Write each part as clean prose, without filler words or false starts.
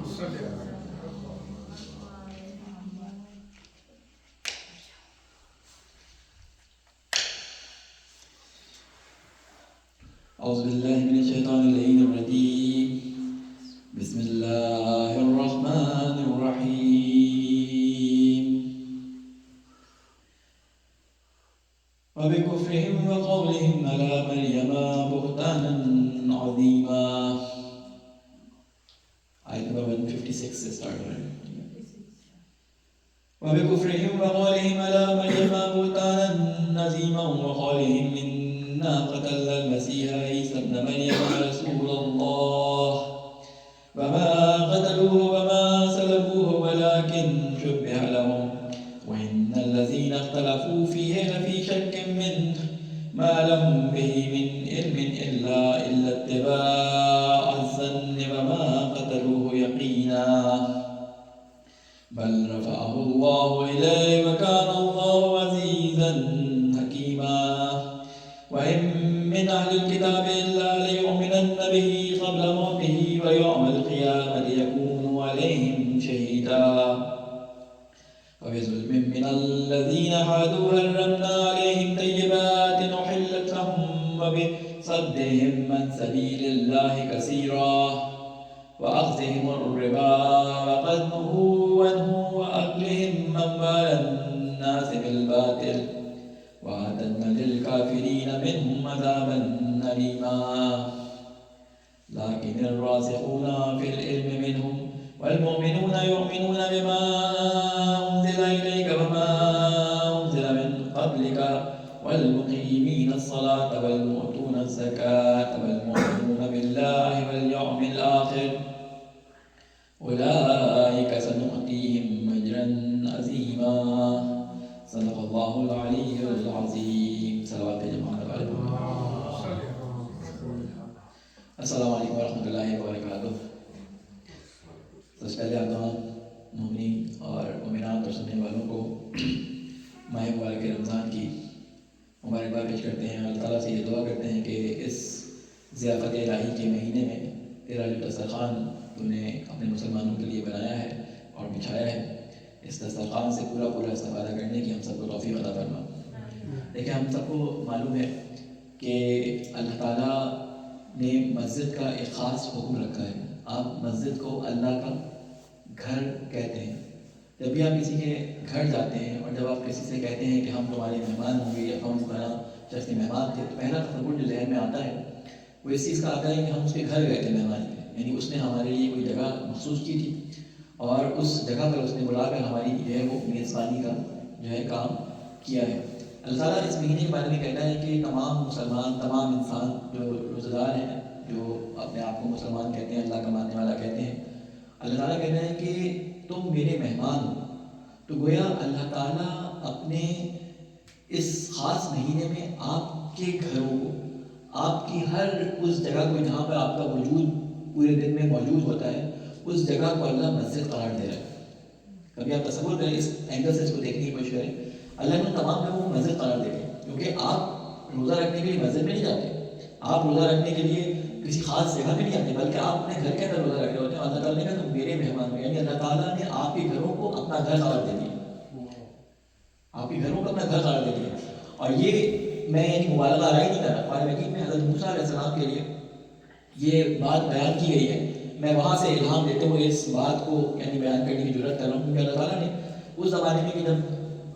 أعوذ بالله من الشيطان اللعين الرجيم. بسم الله الرحمن الرحيم. وبكفرهم وقولهم على مريم بهتانا عظيما. آیت نمبر 156 سے سٹارٹ ہو رہا ہے. وبكفرهم وقولهم على مريم بهتانا عظيما وقولهم إنا قتلنا المسيح عيسى ابن مريم رسول الله وما قتلوه وما صلبوه ولكن شبه لهم وإن الذين اختلفوا فيه لفي شك منه ما لهم به من علم إلا اتباع الظن وما قتلوه يقينا بل رفعه الله إليه وكان الله عزيزا حكيما وإن من أهل الكتاب إلا ليؤمنن به قبل موته ويوم القيامة يكون عليهم شهيدا وبظلم من الذين هادوا حرمنا عليهم طيبات أحلت لهم وبصدهم عن سبيل الله كثيرا وأخذهم الربا وقد نهوا عنه وأكلهم أموال الناس بالباطل وأعتدنا للكافرين منهم عذابا أليما لكن الراسخون في العلم منهم والمؤمنون يؤمنون بما أنزل إليك وما أنزل من قبلك والمقيمين الصلاة والمؤتون الزكاة والمؤمنون بالله واليوم الآخر أولئك سنؤتيهم أجرا عظيما. صدق الله العلي العظيم. صلوات جماعت علیہ. السلام علیکم ورحمۃ اللہ وبرکاتہ. سب سے پہلے آپ تمام مومنین اور مومنات اور سننے والوں کو ماہ مبارک رمضان کی مبارکباد پیش کرتے ہیں. اللہ تعالیٰ سے یہ دعا کرتے ہیں کہ اس ضیافت الہی کے مہینے میں تیرا جو دسترخوان تو نے اپنے مسلمانوں کے لیے بنایا ہے اور بچھایا ہے، اس دسترخوان سے پورا استفادہ کرنے کی ہم سب کو توفیق عطا فرما. دیکھیں، ہم سب کو معلوم ہے کہ اللہ تعالیٰ نے مسجد کا ایک خاص حکم رکھا ہے. آپ مسجد کو اللہ کا گھر کہتے ہیں. جب بھی آپ کسی کے گھر جاتے ہیں اور جب آپ کسی سے کہتے ہیں کہ ہم تمہارے مہمان ہوں گے یا ہم تمہارا شخص مہمان تھے، تو پہلا تصور جو ذہن میں آتا ہے وہ اس چیز کا آتا ہے کہ ہم اس کے گھر گئے تھے مہمانی میں، یعنی اس نے ہمارے لیے کوئی جگہ مخصوص کی تھی اور اس جگہ پر اس نے بلا کر ہماری جو ہے وہ میزبانی کا جو ہے کام کیا ہے. اللہ تعالیٰ اس مہینے کے بارے میں کہتا ہے کہ تمام مسلمان، تمام انسان جو روزہ دار ہیں، جو اپنے آپ کو مسلمان کہتے ہیں، اللہ کا ماننے والا کہتے ہیں، اللہ تعالیٰ کہتا ہے کہ تم میرے مہمان ہو. تو گویا اللہ تعالیٰ اپنے اس خاص مہینے میں آپ کے گھروں کو، آپ کی ہر اس جگہ کو جہاں پر آپ کا وجود پورے دن میں موجود ہوتا ہے، اس جگہ کو اللہ مسجد قرار دے رہا ہے. کبھی آپ تصور کریں، اس اینگل سے اس کو دیکھنے کی کوشش کریں. اللہ نے تمام لوگوں کو مسجد قرار دے دیا، کیونکہ آپ روزہ رکھنے کے لیے مسجد میں نہیں جاتے، آپ روزہ رکھنے کے لیے کسی خاص جگہ میں نہیں جاتے، بلکہ آپ اپنے گھر کے اندر روزہ رکھ رہے ہوتے ہیں. اللہ تعالیٰ نے کہا تم میرے مہمان ہو، یعنی اللہ تعالیٰ نے آپ کے گھروں کو اپنا گھر قرار دے دیا، آپ کے گھروں کو اپنا گھر قرار دے دیا. اور یہ میں یعنی مبالغہ آ ہی نہیں کر رہا. قرآن مجید میں حضرت موسیٰ علیہ السلام کے لیے یہ بات بیان کی گئی ہے. میں وہاں سے الہام دیتے ہوئے اس بات کو یعنی بیان کرنے کی ضرورت کر رہا ہوں، کیونکہ اللہ تعالیٰ نے اس زمانے میں کہ جب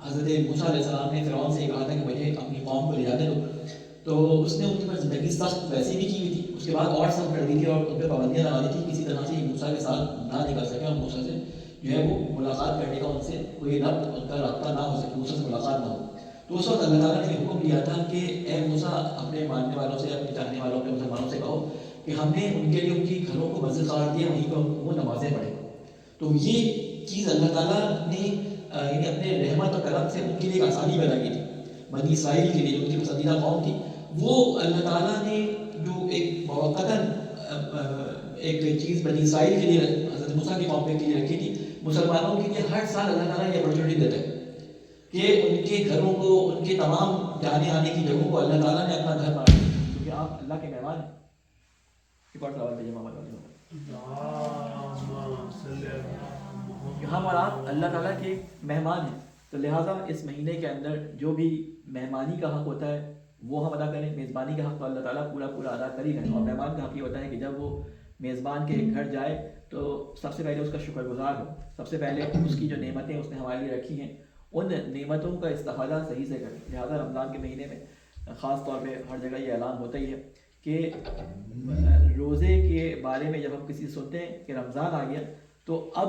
حضرت موسیٰ علیہ السلام نے فرعون سے کہا تھا کہ مجھے اپنی قوم کو لے جانے دو، تو اس نے ان کے پر زندگی سخت ویسی بھی کی ہوئی تھی، اس کے بعد اور سخت کر دی تھی اور ان پہ پابندیاں لگا دی تھی، کسی طرح سے موسیٰ کے ساتھ نہ نکل سکے اور موسیٰ سے جو ہے وہ ملاقات کرنے کا ان سے کوئی ربط، ان کا رابطہ نہ ہو سکے، موسیٰ سے ملاقات نہ ہو. تو اس وقت اللہ تعالیٰ نے حکم دیا تھا کہ اے موسیٰ اپنے ماننے والوں سے، اپنے چاہنے والوں، اپنے مسلمانوں سے کہو کہ ہم نے ان کے لیے ان کی گھروں کو مسجد قرار دیا، وہیں پر وہ نمازیں پڑھیں. تو یہ چیز اللہ تعالیٰ نے یعنی اپنے رحمت اور کرم سے ان کے لیے ایک آسانی پیدا کی تھی. بنی اسرائیل کے لیے جو ان کی پسندیدہ قوم تھی، وہ اللہ تعالیٰ نے جو ایک موقتاً ایک چیز بنی اسرائیل کے لیے حضرت موسیٰ کی قوم کے لیے رکھی تھی، مسلمانوں کے لیے ہر سال اللہ تعالیٰ یہ اپرچونیٹی دیتا ہے کہ ان کے گھروں کو، ان کے تمام جانے آنے کی جگہوں کو اللہ تعالیٰ نے اپنا گھر بنا دیا، کیونکہ آپ اللہ کے مہمان ہیں. ایک اور سوال بھیجیے محمد علی. ہم اور آپ اللہ تعالیٰ کے مہمان ہیں، تو لہٰذا اس مہینے کے اندر جو بھی مہمانی کا حق ہوتا ہے وہ ہم ادا کریں. میزبانی کا حق تو اللہ تعالیٰ پورا ادا کر ہی رہے ہیں، اور مہمان کا حق یہ ہوتا ہے کہ جب وہ میزبان کے گھر جائے تو سب سے پہلے اس کا شکر گزار ہو، سب سے پہلے اس کی جو نعمتیں اس نے ہمارے لیے رکھی ہیں ان نعمتوں کا استفادہ صحیح سے کریں. لہٰذا رمضان کے مہینے میں خاص طور پہ ہر جگہ یہ اعلان ہوتا ہی ہے کہ روزے کے بارے میں جب ہم کسی سے سنتے ہیں کہ رمضان آ گیا تو اب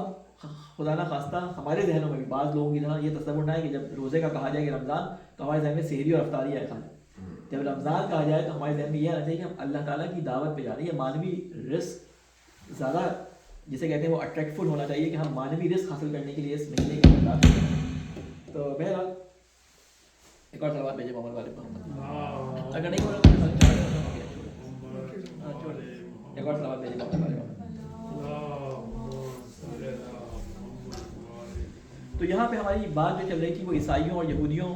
خدا نہ خواستہ ہمارے ذہنوں میں بھی بعض لوگوں کی طرح یہ تصور نہ ہے کہ جب روزے کا کہا جائے کہ رمضان تو ہمارے ذہن میں سحری اور افطاری آئے خالی. جب رمضان کہا جائے تو ہمارے ذہن میں یہ آنا چاہیے کہ ہم اللہ تعالیٰ کی دعوت پہ جا رہے ہیں. مانوی رزق زیادہ جسے کہتے ہیں وہ اٹریکٹفل ہونا چاہیے کہ ہم مانوی رزق حاصل کرنے کے لیے اس مہینے کے اندر داخل ہیں. تو بہرحال ایک اور سوال بھیجے محمد والد محمد، اگر نہیں ہو رہا ایک اور سوال بھیجے محمد والد محمد. تو یہاں پہ ہماری بات جو چل رہی تھی وہ عیسائیوں اور یہودیوں،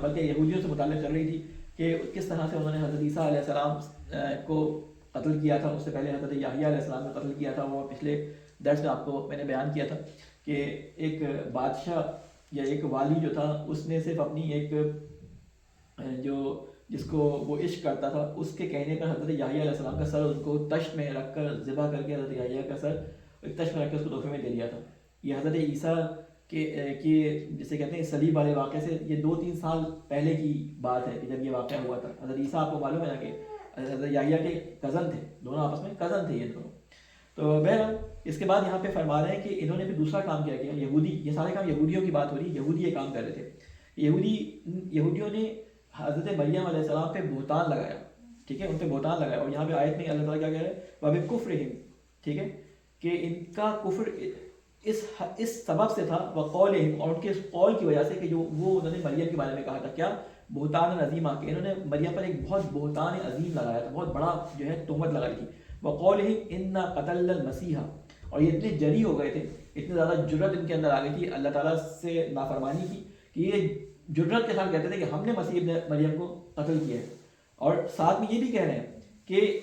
بلکہ یہودیوں سے متعلق چل رہی تھی کہ کس طرح سے انہوں نے حضرت عیسیٰ علیہ السلام کو قتل کیا تھا. اس سے پہلے حضرت یحییٰ علیہ السلام کو قتل کیا تھا. وہ پچھلے درس میں آپ کو میں نے بیان کیا تھا کہ ایک بادشاہ یا ایک والی جو تھا اس نے صرف اپنی ایک جس کو وہ عشق کرتا تھا اس کے کہنے پر حضرت یحییٰ علیہ السلام کا سر ان کو تشت میں رکھ کر ذبح کر کے حضرت یحییٰ کا سر ایک تشت میں رکھ کے اس کو تحفے میں دے دیا تھا. یہ حضرت عیسیٰ کہ جسے کہتے ہیں صلیب والے واقعے سے یہ 2-3 سال پہلے کی بات ہے کہ جب یہ واقعہ ہوا تھا. حضرت عیسیٰ آپ کو معلوم ہے نا کہ حضرت یحییٰ کے کزن تھے، دونوں آپس میں کزن تھے یہ دونوں. تو بہرحال اس کے بعد یہاں پہ فرما رہے ہیں کہ انہوں نے بھی دوسرا کام کیا کہ یہودی، یہ سارے کام یہودیوں کی بات ہو رہی ہے، یہودی یہ کام کر رہے تھے. یہودیوں نے حضرت مریم علیہ السلام پہ بہتان لگایا. ٹھیک ہے، ان پہ بہتان لگایا. اور یہاں پہ آیت میں اللہ تعالیٰ کیا کہہ رہے ہیں وَبِكُفْرِهِمْ، ٹھیک ہے، کہ ان کا کفر اس سبب سے تھا وقولہم، اور ان کے اس قول کی وجہ سے کہ جو وہ انہوں نے مریم کے بارے میں کہا تھا کیا بہتان عظیمہ، کہ انہوں نے مریم پر ایک بہت بہتان عظیم لگایا تھا، بہت بڑا جو ہے تہمت لگائی تھی. وقولہم انا قتلنا المسیح، اور یہ اتنے جری ہو گئے تھے، اتنے زیادہ جرت ان کے اندر آ گئی تھی اللہ تعالیٰ سے نافرمانی کی کہ یہ جرت کے ساتھ کہتے تھے کہ ہم نے مسیح ابن مریم کو قتل کیا ہے. اور ساتھ میں یہ بھی کہہ رہے ہیں کہ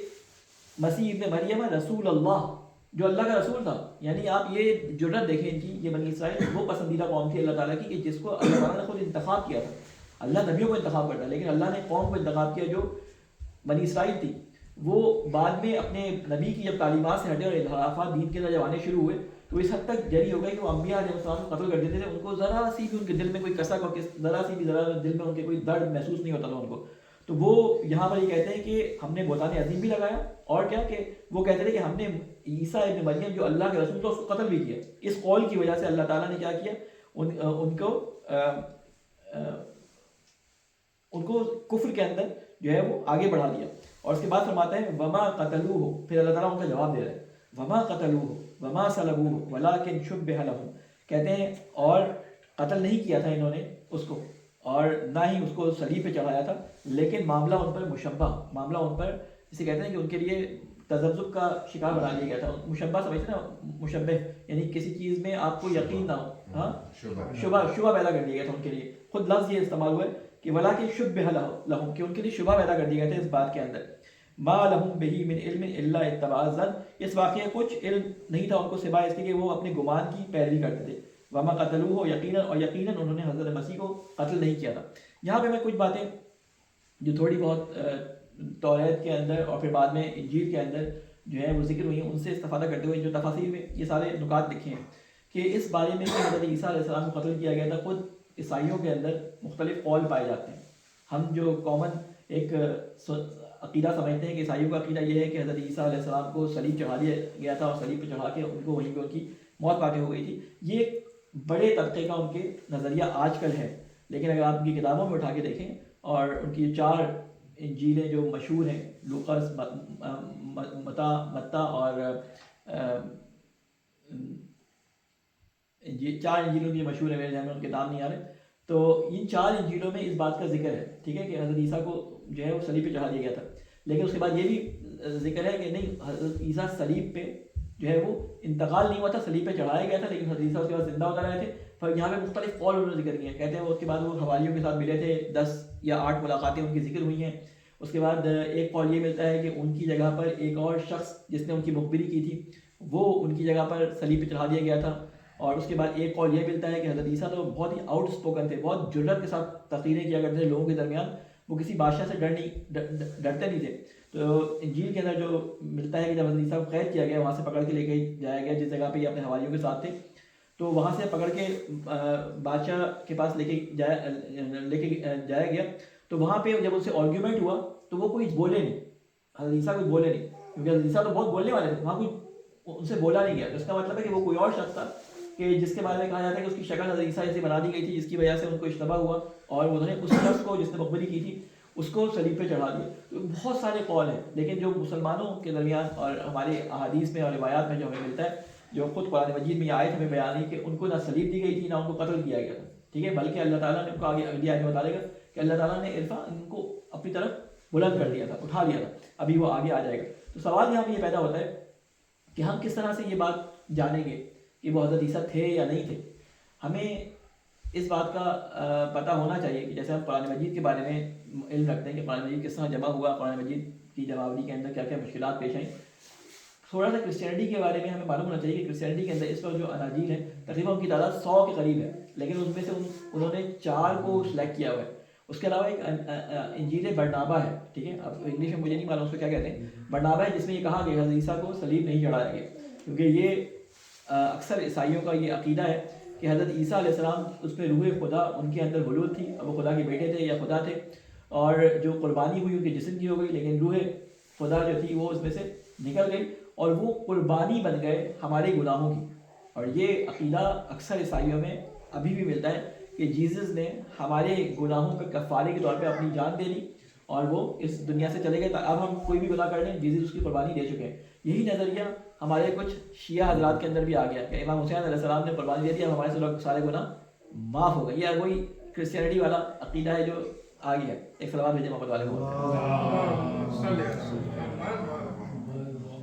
مسیح ابن مریم رسول اللہ، جو اللہ کا رسول تھا. یعنی آپ یہ جرت دیکھیں ان کی، یہ بنی اسرائیل وہ پسندیدہ قوم تھی اللہ تعالیٰ کی کہ جس کو اللہ تعالیٰ نے خود انتخاب کیا تھا. اللہ نبیوں کو انتخاب کرتا ہے لیکن اللہ نے قوم کو انتخاب کیا جو بنی اسرائیل تھی. وہ بعد میں اپنے نبی کی جب تعلیمات سے ہٹے اور انحرافات دین کے اندر جب آنے شروع ہوئے تو اس حد تک جری ہو گئی کہ وہ انبیاء علیہ السلام کو قتل کر دیتے تھے. ان کو ذرا سی بھی ان کے دل میں کوئی کسک اور ذرا سی بھی دل میں ان کے کوئی درد محسوس نہیں ہوتا تھا ان کو. تو وہ یہاں پر یہ کہتے ہیں کہ ہم نے بہتان عظیم بھی لگایا، اور کیا کہ وہ کہتے تھے کہ ہم نے عیسیٰ ابن مریم جو اللہ کے رسول تھا اس کو قتل بھی کیا. اس قول کی وجہ سے اللہ تعالیٰ نے کیا کیا، ان کو کفر کے اندر جو ہے وہ آگے بڑھا دیا. اور اس کے بعد فرماتے ہیں وما قتلوہ، پھر اللہ تعالیٰ ان کا جواب دے رہا ہے وما قتلوہ وما صلبوہ ولکن شبہ لہم، کہتے ہیں اور قتل نہیں کیا تھا انہوں نے اس کو اور نہ ہی اس کو صلیب پہ چڑھایا تھا، لیکن معاملہ ان پر مشبہ، معاملہ ان پر جسے کہتے ہیں کہ ان کے لیے تذبذب کا شکار بنا لیا گیا تھا. مشبہ سمجھتے ہیں نا، مشبہ یعنی کسی چیز میں آپ کو یقین نہ ہو، ہاں شبہ پیدا کر دیا گیا تھا ان کے لیے. خود لفظ یہ استعمال ہوا ہے کہ ولاکن شبہ لہم، کہ ان کے لیے شبہ پیدا کر دیا گیا تھا اس بات کے اندر. ما لہم بہ من علم الا اتباع الظن، اس واقعے کچھ علم نہیں تھا ان کو سوائے اس کے کہ وہ اپنے گمان کی پیروی کرتے تھے. وما قتلوہ، یقیناً اور یقیناً انہوں نے حضرت مسیح کو قتل نہیں کیا تھا. یہاں پہ میں کچھ باتیں جو تھوڑی بہت توریت کے اندر اور پھر بعد میں انجیل کے اندر جو ہے وہ ذکر ہوئی ہیں ان سے استفادہ کرتے ہوئے جو تفاسیر میں یہ سارے نکات لکھے ہیں کہ اس بارے میں کہ حضرت عیسیٰ علیہ السلام کو قتل کیا گیا تھا. خود عیسائیوں کے اندر مختلف قول پائے جاتے ہیں. ہم جو کامن ایک عقیدہ سمجھتے ہیں کہ عیسائیوں کا عقیدہ یہ ہے کہ حضرت عیسیٰ علیہ السلام کو صلیب چڑھا دیا گیا تھا اور صلیب پہ چڑھا کے ان کو وہیں پہ ان کی موت واقع ہو گئی تھی. یہ ایک بڑے طبقے کا ان کے نظریہ آج کل ہے، لیکن اگر آپ ان کی کتابوں میں اٹھا کے دیکھیں اور ان کی 4 انجیلیں جو مشہور ہیں، لوقاس، متی اور 4 انجیلوں کی مشہور ہے، میرے ذہن میں ان کے نام نہیں آ رہے. تو ان 4 انجیلوں میں اس بات کا ذکر ہے، ٹھیک ہے، کہ حضرت عیسیٰ کو جو ہے وہ صلیب پہ چڑھا دیا گیا تھا. لیکن اس کے بعد یہ بھی ذکر ہے کہ نہیں، حضرت عیسیٰ صلیب پہ جو ہے وہ انتقال نہیں ہوا تھا، صلیب پہ چڑھایا گیا تھا، لیکن حضرت عیسیٰ اس کے بعد زندہ ہوتا رہے تھے. پر یہاں پہ مختلف قول انہوں نے ذکر کیے ہیں. کہتے ہیں وہ اس کے بعد وہ حواریوں کے ساتھ ملے تھے، 10 یا 8 ملاقاتیں ان کی ذکر ہوئی ہیں. اس کے بعد ایک قول یہ ملتا ہے کہ ان کی جگہ پر ایک اور شخص جس نے ان کی مخبری کی تھی وہ ان کی جگہ پر صلیب پہ چڑھا دیا گیا تھا. اور اس کے بعد ایک قول یہ ملتا ہے کہ حضرت عیسیٰ تو بہت ہی آؤٹ اسپوکن تھے، بہت جرأت کے ساتھ تقریریں کیا کرتے تھے لوگوں کے درمیان، وہ کسی بادشاہ سے ڈرتے نہیں تھے. تو انجیل کے اندر جو ملتا ہے کہ جب حضرت عیسیٰ کو قید کیا گیا، وہاں سے پکڑ کے لے کے جایا گیا جس جگہ پہ یہ اپنے حواریوں کے ساتھ تھے، تو وہاں سے پکڑ کے بادشاہ کے پاس لے کے جایا گیا. تو وہاں پہ جب ان سے آرگیومنٹ ہوا تو وہ کوئی بولے نہیں، حضرت عیسیٰ کوئی بولے نہیں، کیونکہ حضرت عیسیٰ تو بہت بولنے والے تھے، وہاں کوئی ان سے بولا نہیں گیا. تو اس کا مطلب ہے کہ وہ کوئی اور شخص تھا کہ جس کے بارے میں کہا جاتا ہے کہ اس کی شکل حضرت عیسیٰ ایسی بنا دی گئی تھی جس کی وجہ سے ان کو اشتباہ ہوا، اور انہوں نے اس شخص کو جس نے مقبری کی تھی اس کو صلیب پہ چڑھا دیا. تو بہت سارے قول ہیں، لیکن جو مسلمانوں کے درمیان اور ہمارے احادیث میں اور روایات میں جو ہمیں ملتا ہے، جو خود قرآن مجید میں یہ آیت ہمیں بیان ہے کہ ان کو نہ صلیب دی گئی تھی نہ ان کو قتل کیا گیا تھا، ٹھیک ہے، بلکہ اللہ تعالیٰ نے ان کو آگے اگلی آیت میں بتا دے گا کہ اللہ تعالیٰ نے عرفہ ان کو اپنی طرف بلند کر دیا تھا، اٹھا لیا تھا. ابھی وہ آگے آ جائے گا. تو سوال یہاں پہ یہ پیدا ہوتا ہے کہ ہم کس طرح سے یہ بات جانیں گے کہ وہ حضرت عیسیٰ تھے یا نہیں تھے. ہمیں اس بات کا پتہ ہونا چاہیے کہ جیسے ہم قرآن مجید کے بارے میں علم رکھتے ہیں کہ قرآن مجید کس طرح جمع ہوا، قرآن مجید کی جمعاوری کے اندر کیا کیا مشکلات پیش آئیں. تھوڑا سا کرسچینٹی کے بارے میں ہمیں معلوم ہونا چاہیے کہ کرسچینٹی کے اندر اس وقت جو اناجیل ہے تقریباً ان کی تعداد 100 کے قریب ہے، لیکن اس میں سے انہوں نے 4 کو سلیکٹ کیا ہوا ہے. اس کے علاوہ ایک انجیل برنابا ہے، ٹھیک ہے، اب انگلش میں مجھے نہیں معلوم اس کو کیا کہتے ہیں، برنابا ہے، جس میں یہ کہا کہ حضرت عیسیٰ کو صلیب نہیں چڑھایا گیا، کیونکہ یہ اکثر عیسائیوں کا یہ عقیدہ ہے کہ حضرت عیسیٰ علیہ السلام اس میں روح خدا ان کے اندر حلول تھی، اب وہ خدا کے بیٹے تھے یا خدا تھے، اور جو قربانی ہوئی ان کے جسم کی ہو گئی، لیکن روح خدا جو تھی وہ اس میں سے نکل گئی اور وہ قربانی بن گئے ہمارے گناہوں کی. اور یہ عقیدہ اکثر عیسائیوں میں ابھی بھی ملتا ہے کہ جیزس نے ہمارے گناہوں کے کفارے کے طور پہ اپنی جان دے دی اور وہ اس دنیا سے چلے گئے. اب ہم کوئی بھی گناہ کر لیں جیزس اس کی قربانی دے چکے ہیں. یہی نظریہ ہمارے کچھ شیعہ حضرات کے اندر بھی آ گیا کہ امام حسین علیہ السلام نے قربانی دے دی، اب ہمارے سارے گناہ معاف ہو گئے. یہ وہی کرسچینٹی والا عقیدہ ہے جو آ گیا. ایک سلام بھیجے محمد والے کو.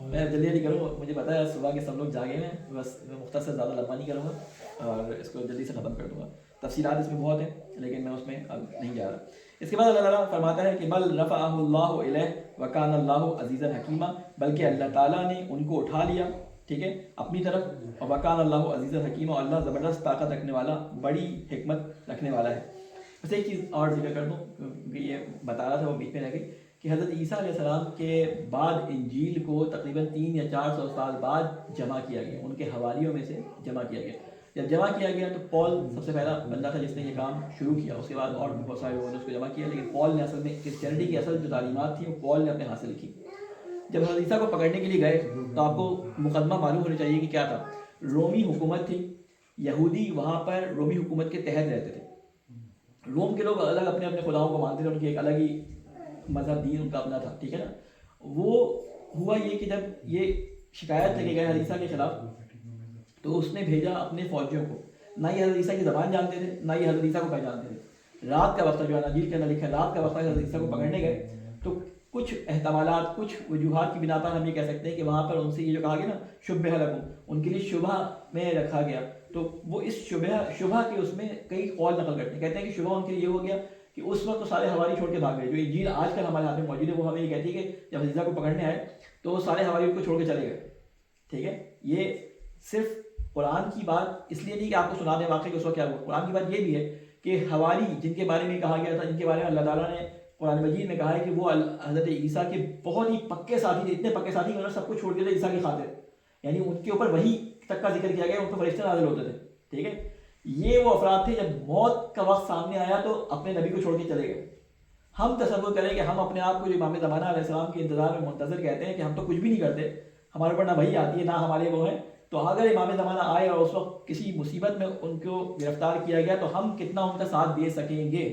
میں جلدی کروں، مجھے پتا ہے صبح کے سب لوگ جاگے ہیں، بس میں مختصر زیادہ لمبا نہیں کروں گا اور اس کو جلدی سے ختم کر دوں گا. تفصیلات اس میں بہت ہیں لیکن میں اس میں اب نہیں جا رہا. اس کے بعد اللہ تعالیٰ فرماتا ہے کہ بل رفعہ اللہ الیہ وکان اللہ عزیزا حکیما، بلکہ اللہ تعالیٰ نے ان کو اٹھا لیا، ٹھیک ہے، اپنی طرف، اور وکان اللہ عزیزا حکیما، اور اللہ زبردست طاقت رکھنے والا، بڑی حکمت رکھنے والا ہے. بس ایک چیز اور ذکر کر دوں کیونکہ یہ بتا رہا تھا وہ بیچ میں رہ گئی کہ حضرت عیسیٰ علیہ السلام کے بعد انجیل کو تقریباً 300 یا 400 سال بعد جمع کیا گیا، ان کے حواریوں میں سے جمع کیا گیا. جب جمع کیا گیا تو پال سب سے پہلا بندہ تھا جس نے یہ کام شروع کیا، اس کے بعد اور بھی بہت سارے لوگوں نے اس کو جمع کیا، لیکن پال نے اصل میں کرسچینٹی کی اصل جو تعلیمات تھیں وہ پال نے اپنے ہاتھ سے لکھی. جب حضرت عیسیٰ کو پکڑنے کے لیے گئے تو آپ کو مقدمہ معلوم ہونا چاہیے کہ کیا تھا. رومی حکومت تھی، یہودی وہاں پر رومی حکومت کے تحت رہتے تھے. روم کے لوگ الگ اپنے اپنے خداؤں کو مانتے تھے، ان کی ایک الگ ہی مذہب دین ان کا اپنا تھا، ٹھیک ہے نا. وہ ہوا یہ کہ جب یہ شکایت لے کے گئے حضرت عیسیٰ کے خلاف تو اس نے بھیجا اپنے فوجیوں کو. نہ یہ حضرت عیسیٰ کی زبان جانتے تھے نہ یہ حضرت عیسیٰ کو پہچانتے تھے. رات کا وقت جو اناجیل کے اندر لکھا ہے رات کا وقت حضرت عیسیٰ کو پکڑنے گئے تو کچھ احتمالات، کچھ وجوہات کی بنا پر ہم یہ کہہ سکتے ہیں کہ وہاں پر ان سے یہ جو کہا گیا نا شبہ لکم، ان کے لیے شبہ میں رکھا گیا. تو وہ اس شبہ کے اس میں کئی قول نقل کرتے ہیں، کہتے ہیں کہ شبہ ان کے لیے یہ ہو گیا کہ اس وقت تو سارے حواری چھوڑ کے بھاگ گئے. جو انجیل آج کل ہمارے ہاتھ میں موجود ہے وہ ہمیں یہ کہتی ہے کہ جب حضرت عیسیٰ کو پکڑنے آئے تو وہ سارے حواری کو چھوڑ کے چلے گئے، ٹھیک ہے. یہ صرف قرآن کی بات اس لیے نہیں کہ آپ کو سنا دیں واقعی کہ اس وقت کیا ہوا. قرآن کی بات یہ بھی ہے کہ حواری جن کے بارے میں کہا گیا تھا، جن کے بارے میں اللہ تعالیٰ نے قرآن مجید میں کہا ہے کہ وہ حضرت عیسیٰ کے بہت ہی پکے ساتھی تھے، اتنے پکے ساتھی کہ انہوں نے سب کچھ چھوڑ دیا تھا عیسیٰ کی خاطر. یعنی ان کے اوپر وہی تک کا ذکر کیا گیا، ان پر فرشتے نازل ہوتے تھے، ٹھیک ہے. یہ وہ افراد تھے جب موت کا وقت سامنے آیا تو اپنے نبی کو چھوڑ کے چلے گئے. ہم تصور کریں کہ ہم اپنے آپ کو جو امام زمانہ علیہ السلام کے انتظار میں منتظر کہتے ہیں کہ ہم تو کچھ بھی نہیں کرتے، ہمارے اوپر نہ وحی آتی ہے نہ ہمارے وہ ہیں، تو اگر امام زمانہ آئے اور اس وقت کسی مصیبت میں ان کو گرفتار کیا گیا تو ہم کتنا ان کا ساتھ دے سکیں گے،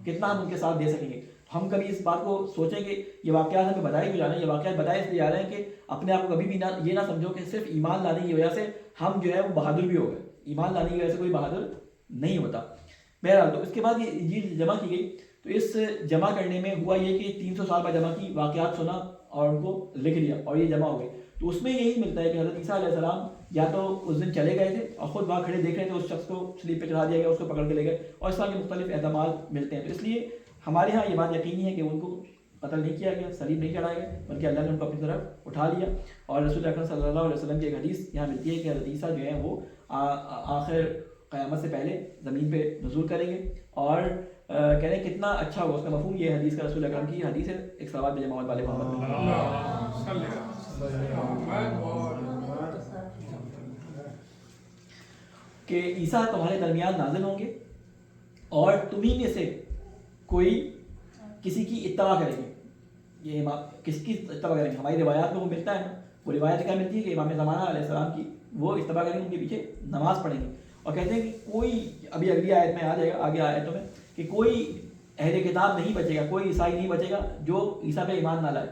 کتنا ہم ان کے ساتھ دے سکیں گے. ہم کبھی اس بات کو سوچیں کہ یہ واقعات ہمیں بتائے کیوں جا رہے ہیں. یہ واقعات بتائے اس لیے جا رہے ہیں کہ اپنے آپ کو کبھی بھی یہ نہ سمجھو کہ صرف ایمان لانے کی وجہ سے ہم جو ہے وہ بہادر بھی ہو گئے. ایمان لانے کی وجہ سے کوئی بہادر نہیں ہوتا. بہرحال تو اس کے بعد یہ انجیل جمع کی گئی. تو اس جمع کرنے میں ہوا یہ کہ 300 سال بعد جمع کی، واقعات سنا اور ان کو لکھ لیا اور یہ جمع ہو گئی. تو اس میں یہی ملتا ہے کہ حضرت عیسیٰ علیہ السلام یا تو اس دن چلے گئے تھے اور خود وہاں کھڑے دیکھ رہے تھے، اس شخص کو صلیب پہ چڑھا دیا گیا، اس کو پکڑ کے لے گئے، اور اس طرح کے مختلف احتمال ملتے ہیں. تو اس لیے ہمارے ہاں یہ بات یقینی ہے کہ ان کو قتل نہیں کیا گیا, صلیب نہیں چڑھایا گیا, بلکہ اللہ نے ان کو اپنی طرف اٹھا لیا. اور رسول اکرم صلی اللہ علیہ وسلم کی ایک حدیث یہاں ملتی ہے کہ حضرت عیسیٰ جو ہیں وہ آخر قیامت سے پہلے زمین پہ نزول کریں گے. اور کہہ رہے ہیں کتنا اچھا ہوگا, اس کا مفہوم یہ حدیث کا, رسول اکرم کی حدیث ہے, ایک صلوات بھیجیں محمد والے محمد کہ عیسیٰ تمہارے درمیان نازل ہوں گے اور تمہیں میں سے کوئی کسی کی اتباع کریں گے. یہ امام کس کی اتباع کریں گے؟ ہماری روایات میں وہ ملتا ہے نا, وہ روایت کیا ملتی ہے کہ امام زمانہ علیہ السلام کی وہ اتباع کریں گے, ان کے پیچھے نماز پڑھیں گے. اور کہتے ہیں کہ کوئی, ابھی اگلی آیت میں آ جائے گا, آگے آیتوں میں, کہ کوئی اہل کتاب نہیں بچے گا, کوئی عیسائی نہیں بچے گا جو عیسیٰ پہ ایمان نہ لائے.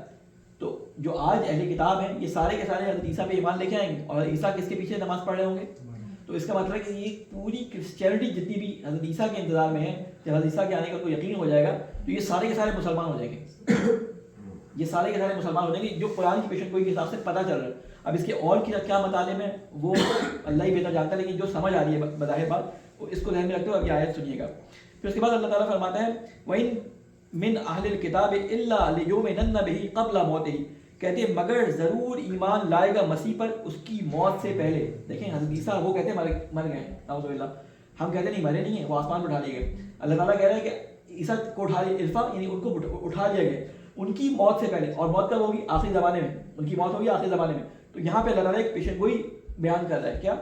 تو جو آج اہل کتاب ہیں یہ سارے کے سارے حضرت عیسیٰ پہ ایمان لے کے آئیں گے, اور عیسیٰ کس کے پیچھے نماز پڑھ رہے ہوں گے؟ تو اس کا مطلب ہے کہ یہ پوری کرسچینٹی جتنی بھی حضرت عیسیٰ کے انتظار میں ہے, جب حضرت عیسیٰ کے آنے کا کوئی یقین ہو جائے گا تو یہ سارے کے سارے مسلمان ہو جائیں گے. یہ سارے کے سارے مسلمان ہو جائیں گے جو قرآن کی پیشن گوئی کے حساب سے پتہ چل رہا ہے. اب اس کے اور کیا مطالب ہیں وہ اللہ ہی بہتر جانتا ہے, لیکن جو سمجھ آ رہی ہے بظاہر بات اس کو ذہن میں رکھتے ہوئے اب یہ آیت سنیے گا. پھر اس کے بعد اللہ تعالیٰ فرماتا ہے وَإِن مِّنْ أَهْلِ الْكِتَابِ إِلَّا لِيُؤْمِنَنَّ بِهِ قَبْلَ مَوْتِهِ, کہتے ہیں مگر ضرور ایمان لائے گا مسیح پر اس کی موت سے پہلے. دیکھیں حضرت عیسیٰ وہ کہتے ہیں مر گئے, نعوذ باللہ, ہم کہتے ہیں نہیں مرے نہیں ہیں, وہ آسمان پہ اٹھا لیے گئے. اللہ تعالیٰ کہہ رہے ہیں کہ عیسیٰ کو اٹھا لیا, الفا یعنی ان کو اٹھا لیا گیا ان کی موت سے پہلے. اور موت کب ہوگی؟ آخری زمانے میں, ان کی موت ہوگی آخری زمانے میں. تو یہاں پہ اللہ تعالیٰ ایک پیشن گوئی بیان کر رہا ہے کیا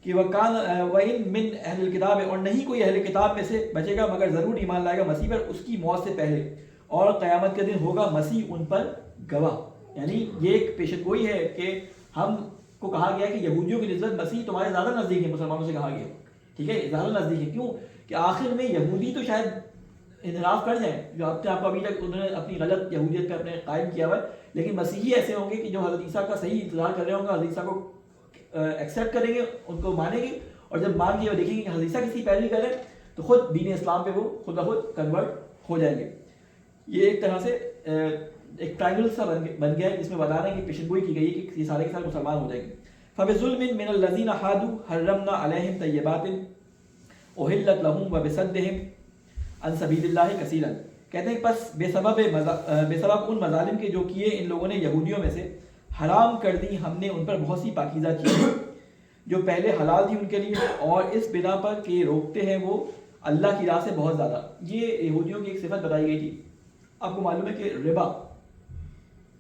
کہ وَكَانَ وَإِن مِّنْ أَهْلِ الْكِتَابِ, اور نہیں کوئی اہل کتاب میں سے بچے گا مگر ضرور ایمان لائے گا مسیح پر اس کی موت سے پہلے, اور قیامت کے دن ہوگا مسیح ان پر گواہ. یعنی یہ ایک پیشن گوئی ہے کہ ہم کو کہا گیا کہ یہودیوں کی نسبت مسیح تمہارے زیادہ نزدیک ہے, مسلمانوں سے کہا گیا, ٹھیک ہے, زیادہ نزدیک ہے. کیوں کہ آخر میں یہودی تو شاید انحراف کر جائیں, جو اپنے آپ کو ابھی تک انہوں نے اپنی غلط یہودیت پہ اپنے قائم کیا ہوا ہے, لیکن مسیحی ایسے ہوں گے کہ جو حضرت عیسیٰ کا صحیح انتظار کر رہے ہوں گے, حضرت عیسیٰ کو ایکسیپٹ کریں گے, ان کو مانیں گے, اور جب مان کے وہ دیکھیں گے کہ حضرت عیسیٰ کسی پیروی کریں تو خود دین اسلام پہ وہ خود بخود کنورٹ ہو جائیں گے. یہ ایک طرح سے ایک ٹرائنگل سا بن گیا ہے جس میں بتا رہے ہیں کہ پیشن گوئی کی گئی ہے کہ یہ سارے کے سارے مسلمان ہو جائیں گے. فَبِظُلْمٍ مِّنَ الَّذِينَ هَادُوا حَرَّمْنَا عَلَيْهِمْ طَيِّبَاتٍ أُحِلَّتْ لَهُمْ وَبِصَدِّهِمْ عَن سَبِيلِ اللَّهِ كَثِيرًا, کہتے ہیں پس بے سبب ان مظالم کے جو کیے ان لوگوں نے یہودیوں میں سے, حرام کر دی ہم نے ان پر بہت سی پاکیزہ چیزیں جو پہلے حلال تھی ان کے لیے, اور اس بنا پر کہ روکتے ہیں وہ اللہ کی راہ سے بہت زیادہ. یہ یہودیوں کی ایک صفت بتائی گئی تھی. آپ کو معلوم ہے کہ ربا,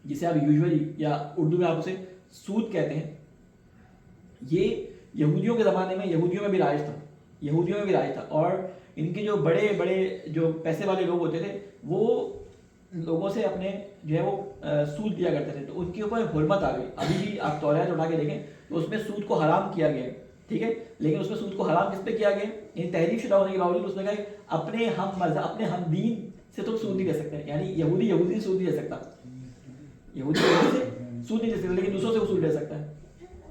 جسے آپ یوزولی یا اردو میں آپ اسے سود کہتے ہیں, یہ یہودیوں کے زمانے میں یہودیوں میں بھی رائج تھا. اور ان کے جو بڑے بڑے جو پیسے والے لوگ ہوتے تھے وہ لوگوں سے اپنے جو ہے وہ سود دیا کرتے تھے, تو ان کے اوپر حرمت آ گئی. ابھی بھی آپ توریت اٹھا کے دیکھیں تو اس میں سود کو حرام کیا گیا ہے, ٹھیک ہے, لیکن اس میں سود کو حرام کس پہ کیا گیا؟ یعنی تحریف شدہ ہونے کے باوجود اس نے کہا کہ اپنے ہم مذہب اپنے ہم دین سے تم سود نہیں لے سکتے. یعنی یہودی سے سود نہیں لے سکتا, یہودی سے سود نہیں لے سکتا, لیکن دوسروں سے وہ سود لے سکتا ہے.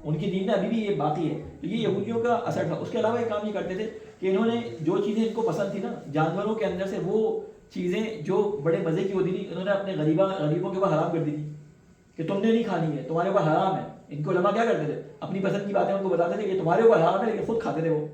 ان کی دین میں ابھی بھی یہ باقی ہے. تو یہ یہودیوں کا اثر تھا. اس کے علاوہ ایک کام یہ کرتے تھے کہ انہوں نے جو چیزیں ان کو پسند تھی نا, جانوروں کے اندر سے وہ چیزیں جو بڑے مزے کی ہوتی تھی, انہوں نے اپنے غریبوں کے اوپر حرام کر دی تھی کہ تم نے نہیں کھانی ہے, تمہارے اوپر حرام ہے. ان کو علماء کیا کرتے تھے, اپنی پسند کی باتیں ان کو بتاتے تھے کہ تمہارے اوپر حرام ہے, لیکن خود کھاتے تھے وہ.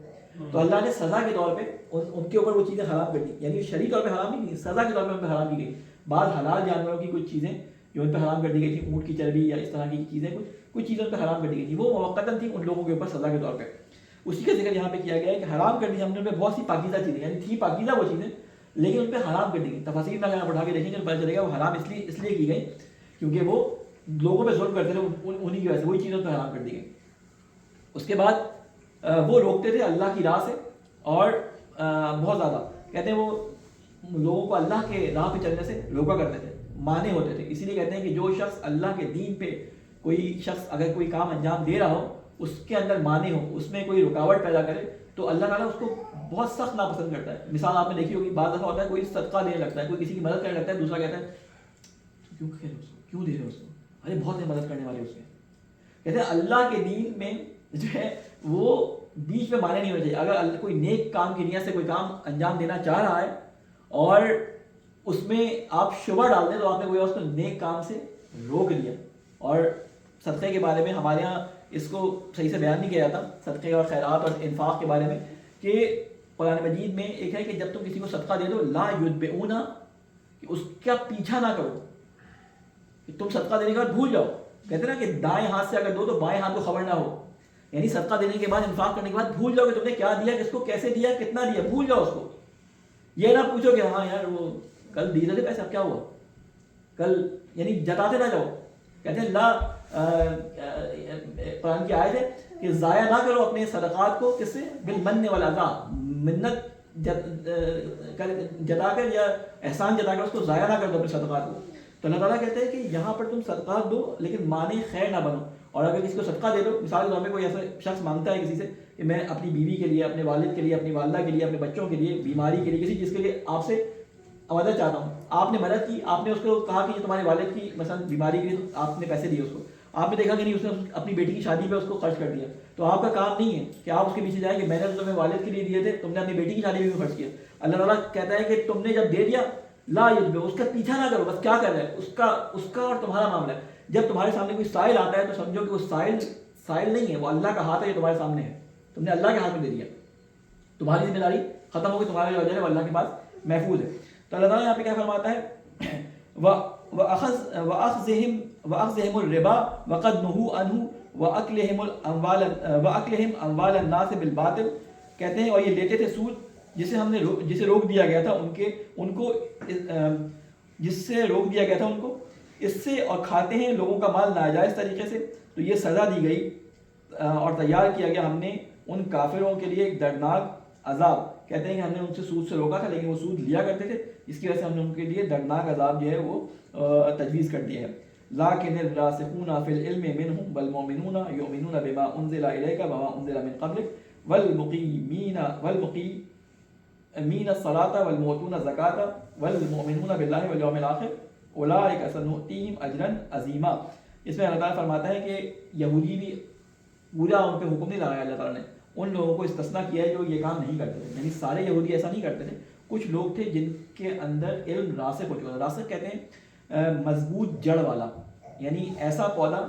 تو اللہ نے سزا کے طور پہ ان کے اوپر وہ چیزیں حرام کر دی. یعنی شرعی طور پہ حرام نہیں کی, سزا کے طور پہ ان پہ حرام کی گئی. بعض حلال جانوروں کی کچھ چیزیں جو ان پہ حرام کر دی گئی تھی, اونٹ کی چربی یا اس طرح کی چیزیں, کچھ چیزیں ان پہ حرام کر دی گئی تھی, وہ موقتاً تھی ان لوگوں کے اوپر سزا کے طور پہ. اسی کا ذکر یہاں پہ کیا گیا ہے کہ حرام کر دی ہم نے ان پہ بہت سی پاکیزہ چیزیں, یعنی تھی پاکیزہ وہ چیزیں, لیکن ان پہ حرام کر دی گئی. تفاصیل میں اگر آپ اٹھا کے دیکھیں گے تو پتہ چلے گا وہ حرام اس لیے کی گئی کیونکہ وہ لوگوں پہ ظلم کرتے تھے, انہیں کی وجہ سے وہی چیزیں ان پہ حرام کر دی گئی. اس کے بعد وہ روکتے تھے اللہ کی راہ سے, اور بہت زیادہ کہتے ہیں وہ لوگوں کو اللہ کے راہ پہ چلنے سے روکا کرتے تھے, مانے ہوتے تھے. اسی لیے کہتے ہیں کہ جو شخص اللہ کے دین پہ کوئی شخص اگر کوئی کام انجام دے رہا ہو, اس کے اندر مانے ہو, اس میں کوئی رکاوٹ پیدا کرے, تو اللہ تعالیٰ اس کو بہت سخت ناپسند کرتا ہے. مثال آپ نے دیکھی ہوگی, بعض دفعہ ہوتا ہے کوئی صدقہ دینے لگتا ہے, کوئی کسی کی مدد کرنے لگتا ہے, دوسرا کہتا ہے کیوں دے رہے ہو اس کو, ارے بہت مدد کرنے والے اس کے. کہتے ہیں اللہ کے دین میں جو ہے وہ بیچ میں مانے نہیں ہونے چاہیے. اگر کوئی نیک کام کی نیت سے کوئی کام انجام دینا چاہ رہا ہے اور اس میں آپ شبہ ڈال دیں, تو آپ نے کوئی اس کو نیک کام سے روک دیا. اور صدقے کے بارے میں ہمارے ہاں اس کو صحیح سے بیان نہیں کیا جاتا, صدقے اور خیرات اور انفاق کے بارے میں, کہ قرآن مجید میں ایک ہے کہ جب تم کسی کو صدقہ دے دو, لا یتبعون, کہ اس کا پیچھا نہ کرو, کہ تم صدقہ دینے کے بعد بھول جاؤ. کہتے ہیں نا کہ دائیں ہاتھ سے اگر دو تو بائیں ہاتھ کو خبر نہ ہو. یعنی صدقہ دینے کے بعد انفاق کرنے کے بعد بھول جاؤ کہ تم نے کیا دیا, کس کو کیسے دیا, کتنا دیا, بھول جاؤ اس کو. یہ نہ پوچھو کہ ہاں یار وہ کل دیے تھے پیسے, اب کیا ہوا کل, یعنی جتاتے نہ جاؤ. کہتے ہیں قرآن کی آیت ہے کہ ضائع نہ کرو اپنے صدقات کو, کس سے, بالمن والعطا, منت جتا کر یا احسان جتا کر اس کو ضائع نہ کر دو اپنے صدقات کو. تو اللہ تعالیٰ کہتے ہیں کہ یہاں پر تم صدقات دو لیکن مانے خیر نہ بنو. اور اگر کسی کو صدقہ دے دو, مثال کے طور پہ کوئی ایسا شخص مانگتا ہے کسی سے کہ میں اپنی بیوی کے لیے, اپنے والد کے لیے, اپنی والدہ کے لیے, اپنے بچوں کے لیے, بیماری کے لیے, کسی چیز کے لیے آپ سے مدد چاہتا ہوں, آپ نے مدد کی, آپ نے اس کو کہا کہ یہ تمہارے والد کی مثلا بیماری کے لیے آپ نے پیسے دیے اس کو, آپ نے دیکھا کہ نہیں اس نے اپنی بیٹی کی شادی پہ اس کو خرچ کر دیا, تو آپ کا کام نہیں ہے کہ آپ اس کے پیچھے جائیں کہ میں نے تمہیں والد کے لیے دیے تھے, تم نے اپنی بیٹی کی شادی پہ بھی خرچ کیا. اللہ تعالیٰ کہتا ہے کہ تم نے جب دے دیا لا یتبع, اس کا پیچھا نہ کرو, بس کیا کر رہا ہے اس کا اور تمہارا معاملہ ہے. جب تمہارے سامنے کوئی سائل آتا ہے تو سمجھو کہ وہ سائل نہیں ہے, وہ اللہ کا ہاتھ ہے جو تمہارے سامنے ہے, تم نے اللہ کے ہاتھ میں دے دیا, تمہاری ذمہ داری ختم ہو گئی, تمہارا جو اجر ہے وہ اللہ کے پاس محفوظ ہے. تو اللہ تعالیٰ یہاں پہ کیا فرماتا ہے, وَأَخْذِهِمُ الرِّبَا وَقَدْ نُهُوا عَنْهُ وَأَكْلِهِمْ أَمْوَالَ النَّاسِ بِالْبَاطِلِ. کہتے ہیں اور یہ لیتے تھے سود جسے روک دیا گیا تھا جس سے روک دیا گیا تھا ان کو اس سے, اور کھاتے ہیں لوگوں کا مال ناجائز طریقے سے. تو یہ سزا دی گئی اور تیار کیا گیا ہم نے ان کافروں کے لیے ایک دردناک عذاب. کہتے ہیں کہ ہم نے ان سے سود سے روکا تھا لیکن وہ سود لیا کرتے تھے, اس کی وجہ سے ہم نے ان کے لیے دردناک عذاب جو ہے وہ تجویز کر دیا ہے. لَٰكِنِ الرَّاسِخُونَ فِي الْعِلْمِ مِنْهُمْ وَالْمُؤْمِنُونَ يُؤْمِنُونَ بِمَا أُنزِلَ إِلَيْكَ وَمَا أُنزِلَ مِنْ قَبْلِكَ وَالْمُقِيمِينَ الصَّلَاةَ وَالْمُؤْتُونَ الزَّكَاةَ وَالْمُؤْمِنُونَ بِاللَّهِ وَالْيَوْمِ الْآخِرِ أُولَٰئِكَ سَنُؤْتِيهِمْ أَجْرًا عَظِيمًا. اس میں اللہ تعالیٰ فرماتا ہے کہ یہودی بھی پورا ان پہ حکم نہیں لگایا اللہ تعالیٰ نے, ان لوگوں کو استثناء کیا ہے جو یہ کام نہیں کرتے تھے. یعنی سارے یہودی ایسا نہیں کرتے تھے, کچھ لوگ تھے جن کے اندر علم راسخ ہو چکا تھا. راسخ کہتے ہیں مضبوط جڑ والا, یعنی ایسا پودا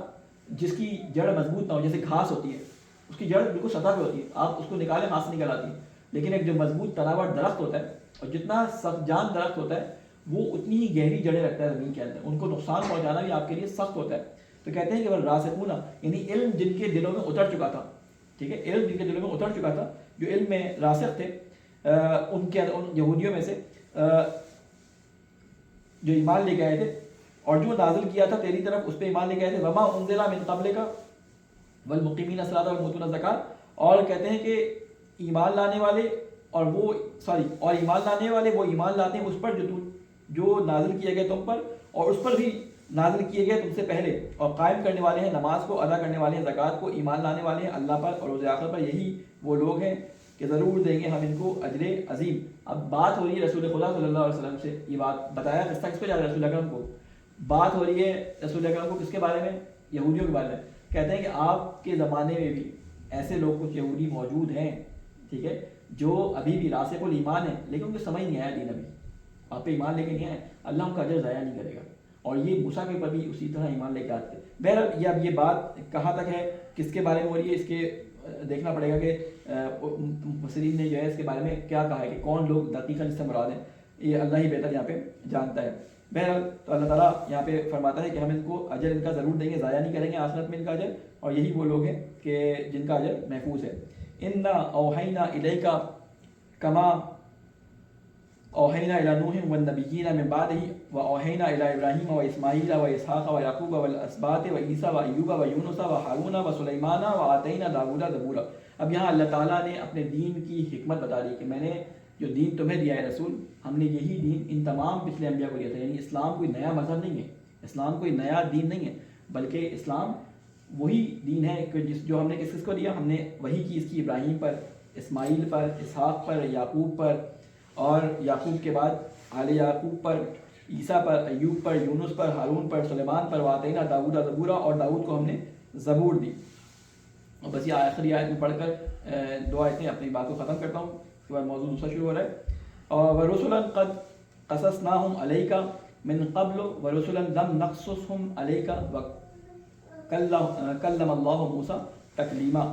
جس کی جڑ مضبوط نہ ہو, جیسے گھاس ہوتی ہے اس کی جڑ بالکل سطح پہ ہوتی ہے, آپ اس کو نکالیں ہاتھ سے نکل آتی ہے, لیکن ایک جو مضبوط تناور درخت ہوتا ہے اور جتنا سخت جان درخت ہوتا ہے وہ اتنی ہی گہری جڑیں رکھتا ہے زمین کے اندر, ان کو نقصان پہنچانا بھی آپ کے لیے سخت ہوتا ہے. تو کہتے ہیں کہ راسخون یعنی علم جن کے دلوں میں اتر چکا تھا, ٹھیک ہے, علم جن کے دلوں میں اتر چکا تھا, جو علم میں راسخ تھے, ان کے ان یہودیوں میں سے جو ایمان لے کے آئے تھے اور جو نازل کیا تھا تیری طرف اس پہ ایمان لے کے آئے تھے. وما انزل من قبلک والمقیمین الصلاۃ والمؤتون الزکاۃ, اور کہتے ہیں کہ ایمان لانے والے اور ایمان لانے والے وہ ایمان لاتے ہیں اس پر جو نازل کیا گیا تم پر اور اس پر بھی نازل کیے گئے تم سے پہلے, اور قائم کرنے والے ہیں نماز کو, ادا کرنے والے ہیں زکوٰۃ کو, ایمان لانے والے ہیں اللہ پر اور روز آخر پر, یہی وہ لوگ ہیں کہ ضرور دیں گے ہم ان کو اجر عظیم. اب بات ہو رہی ہے رسول خدا صلی اللہ علیہ وسلم سے, یہ بات بتایا قصہ کس پہ جا رہا ہے, رسول اکرم کو. بات ہو رہی ہے رسول اکرم کو کس کے بارے میں, یہودیوں کے بارے میں. کہتے ہیں کہ آپ کے زمانے میں بھی ایسے لوگ کچھ یہودی موجود ہیں, ٹھیک ہے, جو ابھی بھی راسخ الایمان ہیں لیکن ان کو سمجھ نہیں آیا دین, ابھی آپ پہ ایمان لے کے نہیں آئے, اللہ ان کا اجر ضائع نہیں کرے گا. اور یہ موسیٰ کے اوپر بھی اسی طرح ایمان لے کے آتے. بہرحال یہ اب یہ بات کہاں تک ہے, کس کے بارے میں ہو رہی ہے, اس کے دیکھنا پڑے گا کہ مفسرین نے جو ہے اس کے بارے میں کیا کہا ہے کہ کون لوگ دقیقاً اس سے مراد ہیں, یہ اللہ ہی بہتر یہاں پہ جانتا ہے. بہرحال تو اللہ تعالیٰ یہاں پہ فرماتا ہے کہ ہم ان کو اجر ان کا ضرور دیں گے, ضائع نہیں کریں گے آخرت میں ان کا اجر, اور یہی وہ لوگ ہیں کہ جن کا اجر محفوظ ہے. انا اوحینا الیک کما اوحینا الی نوح والنبیین من بعدہ واوحینا الی ابراہیم واسماعیل واسحاق ویعقوب والاسباط وعیسیٰ وایوب ویونس وہارون وسلیمان وآتینا داؤد زبورا. اب یہاں اللہ تعالیٰ نے اپنے دین کی حکمت بتا دی کہ میں نے جو دین تمہیں دیا ہے رسول, ہم نے یہی دین ان تمام پچھلے انبیاء کو دیا تھا. یعنی اسلام کوئی نیا مذہب نہیں ہے, اسلام کوئی نیا دین نہیں ہے, بلکہ اسلام وہی دین ہے کہ جو ہم نے کس کو دیا, ہم نے وہی کی اس کی ابراہیم پر, اسماعیل پر, اسحاق پر, یعقوب پر, اور یعقوب کے بعد آل یعقوب پر, عیسیٰ پر, ایوب پر, یونس پر, ہارون پر, سلیمان پر, وآتینا داؤد زبورا, اور داؤد کو ہم نے زبور دی. اور بس یہ آخری آیت میں پڑھ کر دو آیتیں اپنی بات کو ختم کرتا ہوں, اس کے بعد موضوع دوسرا شروع ہو رہا ہے. اور ورسلا قد قصصناہم علیک من قبل ورسلا لم نقصصہم علیک وکلم اللہ موسیٰ تکلیما.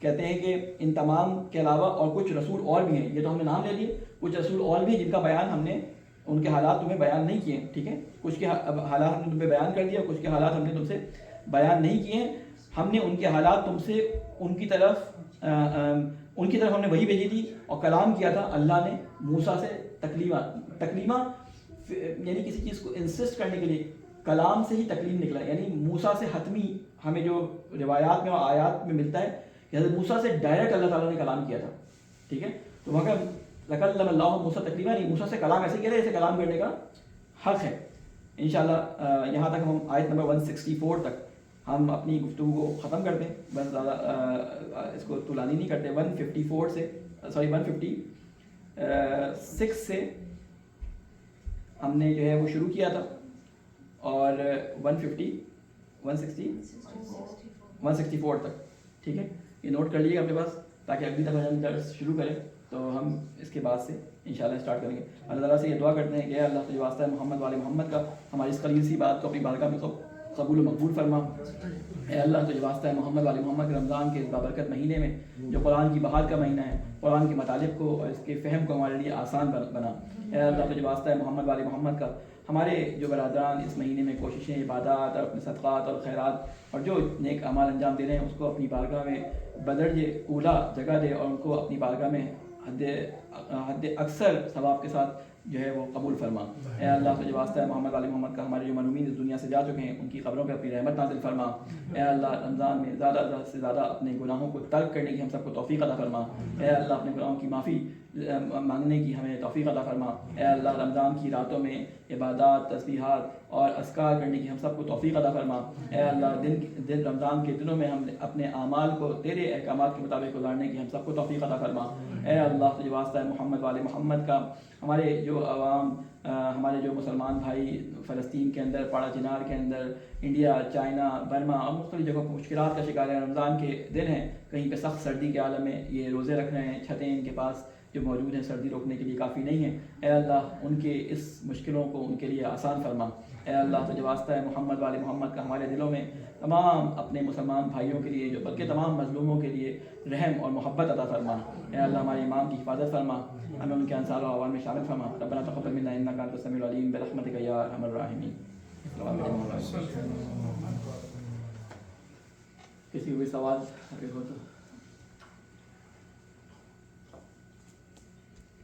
کہتے ہیں کہ ان تمام کے علاوہ اور کچھ رسول اور بھی ہیں, یہ تو ہم نے نام لے لیے, کچھ رسول اور بھی جن کا بیان ہم نے ان کے حالات تمہیں بیان نہیں کیے ہیں، ٹھیک ہے، کچھ کے حالات ہم نے تمہیں بیان کر دیا، کچھ کے حالات ہم نے تم سے بیان نہیں کیے ہیں. ہم نے ان کے حالات تم سے ان کی طرف ہم نے وہی بھیجی تھی اور کلام کیا تھا اللہ نے موسیٰ سے تکلیمہ یعنی کسی چیز کو انسسٹ کرنے کے لیے کلام سے ہی تکلیم نکلا، یعنی موسیٰ سے حتمی ہمیں جو روایات میں اور آیات میں ملتا ہے کہ حضرت موسیٰ سے ڈائریکٹ اللہ تعالیٰ نے کلام کیا تھا، ٹھیک ہے. تو وہاں کا لَكَلَّمَ اللَّهُ موسیٰ تکلیمہ نہیں، موسیٰ سے کلام ایسے کیا تھا جیسے کلام کرنے کا حق ہے. انشاءاللہ یہاں تک ہم آیت نمبر 164 تک ہم اپنی گفتگو کو ختم کرتے ہیں، بس زیادہ اس کو طولانی نہیں کرتے. 156 سے ہم نے جو ہے وہ شروع کیا تھا اور 164 تک، ٹھیک ہے. یہ نوٹ کر لیے اپنے پاس تاکہ اگلی دفعہ ہم درس شروع کریں تو ہم اس کے بعد سے انشاءاللہ اسٹارٹ کریں گے. اللہ تعالیٰ سے یہ دعا کرتے ہیں کہ اے اللہ تجھے واسطہ ہے محمد والے محمد کا ہماری اس قلیل سی بات کو اپنی بارگاہ میں قبول و مقبول فرما. اے اللہ تجھے واسطہ ہے محمد والے محمد کے رمضان کے اس بابرکت مہینے میں جو قرآن کی بہار کا مہینہ ہے، قرآن کے مطالب کو اور اس کے فہم کو ہمارے لیے آسان بنا. اے اللہ تجھے واسطہ ہے محمد والے محمد کا ہمارے جو برادران اس مہینے میں کوششیں، عبادات اور اپنے صدقات اور خیرات اور جو نیک اعمال انجام دے رہے ہیں اس کو اپنی بارگاہ میں بدرجہ اولا جگہ دے اور ان کو اپنی بارگاہ میں حد اکثر ثواب کے ساتھ جو ہے وہ قبول فرما. اے اللہ تجھے واسطہ ہے محمد علی محمد کا ہمارے جو مرحومین اس دنیا سے جا چکے ہیں ان کی قبروں پہ اپنی رحمت نازل فرما. اے اللہ رمضان میں زیادہ سے زیادہ اپنے گناہوں کو ترک کرنے کی ہم سب کو توفیق عطا فرما. اے اللہ اپنے گناہوں کی معافی مانگنے کی ہمیں توفیق عطا فرما. اے اللہ رمضان کی راتوں میں عبادات، تسبیحات اور اذکار کرنے کی ہم سب کو توفیق عطا فرما. اے اللہ دن رمضان کے دنوں میں ہم اپنے اعمال کو تیرے احکامات کے مطابق گزارنے کی ہم سب کو توفیق عطا فرما. اے اللہ تجھے واسطہ ہے محمد والے محمد کا ہمارے جو عوام، ہمارے جو مسلمان بھائی فلسطین کے اندر، پاڑا چنار کے اندر، انڈیا، چائنا، برما اور مختلف جگہوں پر مشکلات کا شکار ہیں، رمضان کے دن ہیں، کہیں پہ سخت سردی کے عالم میں یہ روزے رکھ رہے ہیں، چھتیں ان کے پاس جو موجود ہیں سردی روکنے کے لیے کافی نہیں ہیں. اے اللہ ان کے اس مشکلوں کو ان کے لیے آسان فرما. اے اللہ تجھے واسطہ ہے محمد والے محمد کا ہمارے دلوں میں تمام اپنے مسلمان بھائیوں کے لیے جو بلکہ تمام مظلوموں کے لیے رحم اور محبت عطا فرما. اے اللہ ہمارے امام کی حفاظت فرما، ہمیں ان کے انصار و اعوان میں شامل فرما. ربنا تقبل منا انک انت السمیع العلیم برحمتک یا ارحم الراحمین. کسی کو کوئی سوال اگر ہو تو